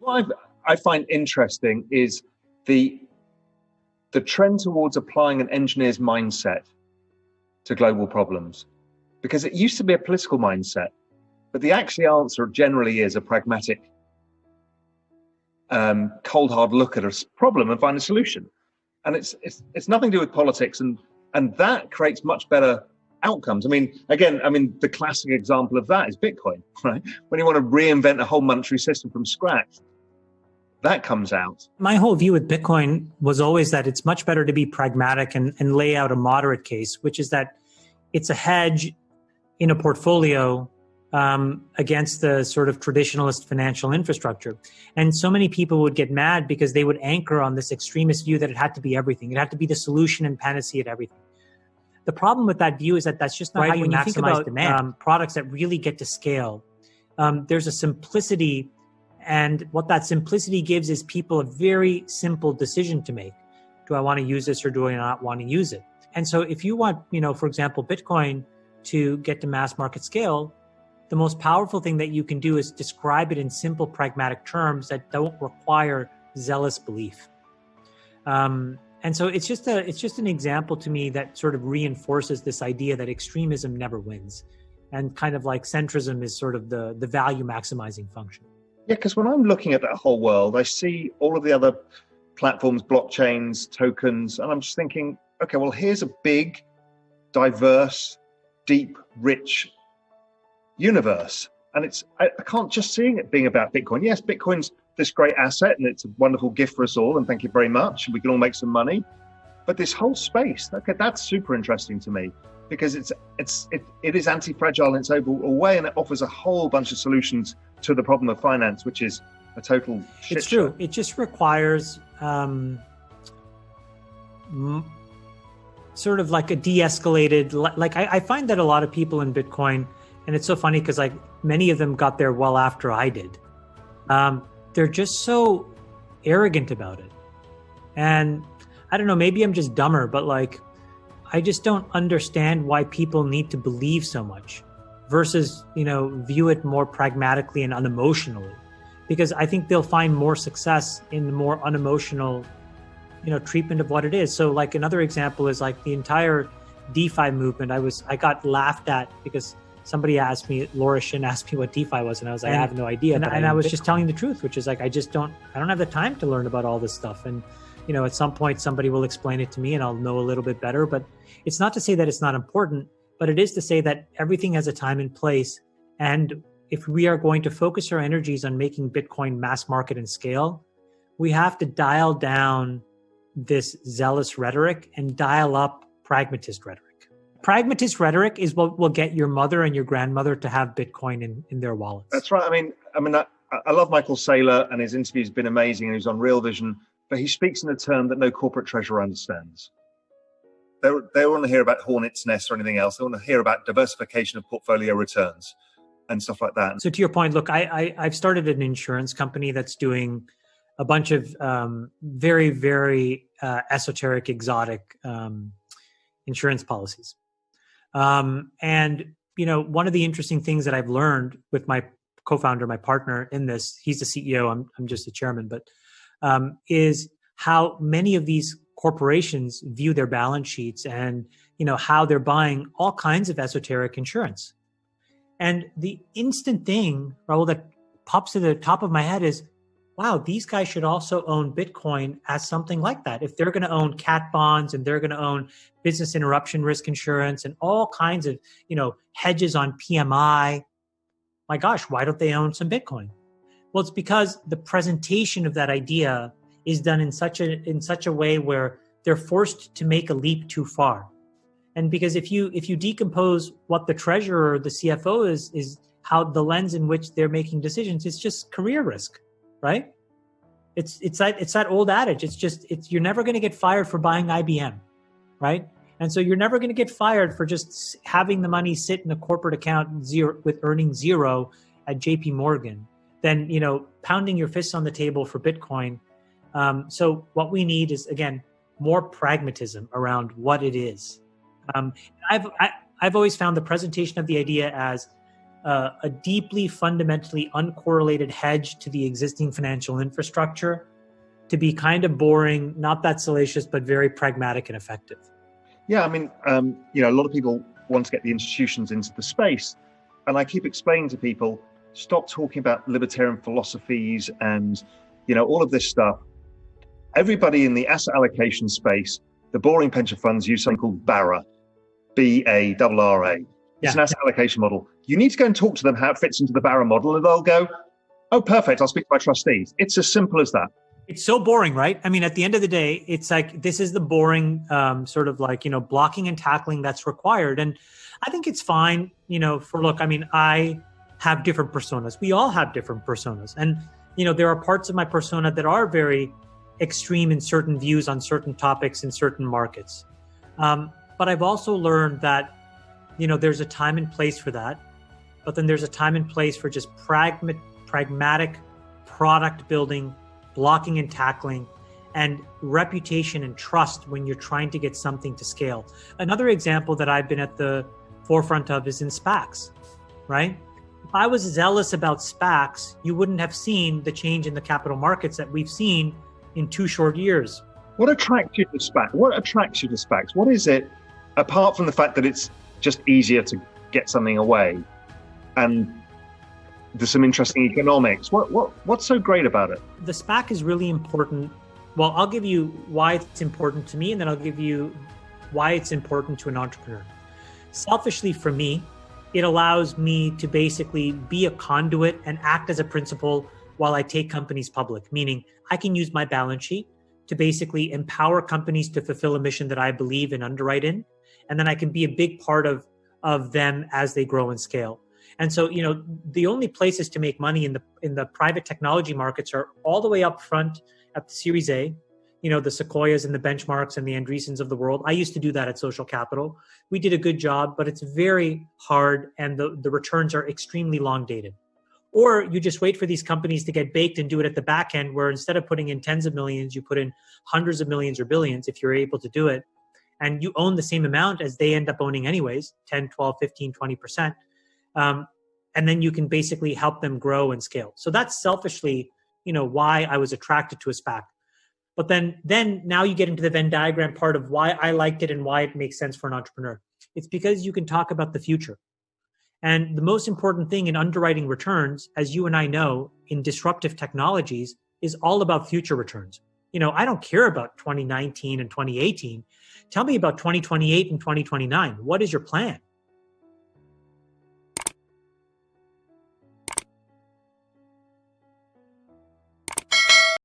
What I find interesting is the trend towards applying an engineer's mindset to global problems, because it used to be a political mindset, but the actual answer generally is a pragmatic, cold hard look at a problem and find a solution. And it's nothing to do with politics, and that creates much better outcomes. I mean, the classic example of that is Bitcoin, right? When you want to reinvent a whole monetary system from scratch, that comes out. My whole view with Bitcoin was always that it's much better to be pragmatic and lay out a moderate case, which is that it's a hedge in a portfolio against the sort of traditionalist financial infrastructure. And so many people would get mad because they would anchor on this extremist view that it had to be everything. It had to be the solution and panacea to everything. The problem with that view is that that's just not how you maximize demand. Products that really get to scale, there's a simplicity. And what that simplicity gives is people a very simple decision to make. Do I want to use this or do I not want to use it? And so if you want, for example, Bitcoin to get to mass market scale, the most powerful thing that you can do is describe it in simple, pragmatic terms that don't require zealous belief. And so it's just an example to me that sort of reinforces this idea that extremism never wins. And kind of like centrism is sort of the value maximizing function. Yeah, because when I'm looking at that whole world, I see all of the other platforms, blockchains, tokens, and I'm just thinking, okay, well, here's a big, diverse, deep, rich universe. And I can't just see it being about Bitcoin. Yes, Bitcoin's this great asset and it's a wonderful gift for us all. And thank you very much. We can all make some money. But this whole space, okay, that's super interesting to me because it is anti-fragile in its overall way, and it offers a whole bunch of solutions to the problem of finance, which is a total shit It's true. It just requires sort of like a de-escalated, like I find that a lot of people in Bitcoin, and it's so funny because like many of them got there well after I did. They're just so arrogant about it. And I don't know, maybe I'm just dumber, but like, I just don't understand why people need to believe so much versus, view it more pragmatically and unemotionally, because I think they'll find more success in the more unemotional, treatment of what it is. So like another example is like the entire DeFi movement. I got laughed at because somebody asked me, Laura Shin asked me what DeFi was. And I was like, I have no idea. And I was just telling the truth, which is like, I don't have the time to learn about all this stuff. And, at some point somebody will explain it to me and I'll know a little bit better, but it's not to say that it's not important, but it is to say that everything has a time and place. And if we are going to focus our energies on making Bitcoin mass market and scale, we have to dial down this zealous rhetoric and dial up pragmatist rhetoric. Pragmatist rhetoric is what will get your mother and your grandmother to have Bitcoin in their wallets. That's right. I love Michael Saylor, and his interview's been amazing, and he's on Real Vision, but he speaks in a term that no corporate treasurer understands. They don't want to hear about hornet's nest or anything else. They want to hear about diversification of portfolio returns and stuff like that. So to your point, look, I've started an insurance company that's doing a bunch of very, very esoteric, exotic insurance policies. And, one of the interesting things that I've learned with my co-founder, my partner in this, he's the CEO, I'm just the chairman, but is how many of these corporations view their balance sheets and, how they're buying all kinds of esoteric insurance. And the instant thing, Raoul, that pops to the top of my head is, wow, these guys should also own Bitcoin as something like that. If they're going to own cat bonds and they're going to own business interruption risk insurance and all kinds of, hedges on PMI, my gosh, why don't they own some Bitcoin? Well, it's because the presentation of that idea is done in such a way where they're forced to make a leap too far. And because if you decompose what the treasurer or the CFO is how the lens in which they're making decisions, it's just career risk, right? It's that old adage. You're never going to get fired for buying IBM, right? And so you're never going to get fired for just having the money sit in a corporate account with earning zero at JP Morgan. Then, pounding your fists on the table for Bitcoin. So what we need is, again, more pragmatism around what it is. I've always found the presentation of the idea as a deeply fundamentally uncorrelated hedge to the existing financial infrastructure to be kind of boring, not that salacious, but very pragmatic and effective. Yeah, I mean, a lot of people want to get the institutions into the space. And I keep explaining to people, stop talking about libertarian philosophies and, all of this stuff. Everybody in the asset allocation space, the boring pension funds use something called BARA, BARRA. It's an asset allocation model. You need to go and talk to them how it fits into the BARA model, and they'll go, oh, perfect, I'll speak to my trustees. It's as simple as that. It's so boring, right? I mean, at the end of the day, it's like, this is the boring sort of like, blocking and tackling that's required. And I think it's fine, I have different personas. We all have different personas. And, there are parts of my persona that are very extreme in certain views on certain topics in certain markets. But I've also learned that, there's a time and place for that. But then there's a time and place for just pragmatic product building, blocking and tackling, and reputation and trust when you're trying to get something to scale. Another example that I've been at the forefront of is in SPACs, right? If I was zealous about SPACs, you wouldn't have seen the change in the capital markets that we've seen in 2 short years. What attracts you to SPACs? What is it, apart from the fact that it's just easier to get something away and there's some interesting economics? What's so great about it? The SPAC is really important. Well, I'll give you why it's important to me, and then I'll give you why it's important to an entrepreneur. Selfishly for me, it allows me to basically be a conduit and act as a principal while I take companies public, meaning I can use my balance sheet to basically empower companies to fulfill a mission that I believe and underwrite in. And then I can be a big part of them as they grow and scale. And so, the only places to make money in the private technology markets are all the way up front at the Series A, the Sequoias and the Benchmarks and the Andreessens of the world. I used to do that at Social Capital. We did a good job, but it's very hard and the returns are extremely long dated. Or you just wait for these companies to get baked and do it at the back end, where instead of putting in tens of millions, you put in hundreds of millions or billions if you're able to do it. And you own the same amount as they end up owning anyways, 10, 12, 15, 20%. And then you can basically help them grow and scale. So that's selfishly, why I was attracted to a SPAC. But then now you get into the Venn diagram part of why I liked it and why it makes sense for an entrepreneur. It's because you can talk about the future. And the most important thing in underwriting returns, as you and I know, in disruptive technologies, is all about future returns. I don't care about 2019 and 2018. Tell me about 2028 and 2029. What is your plan?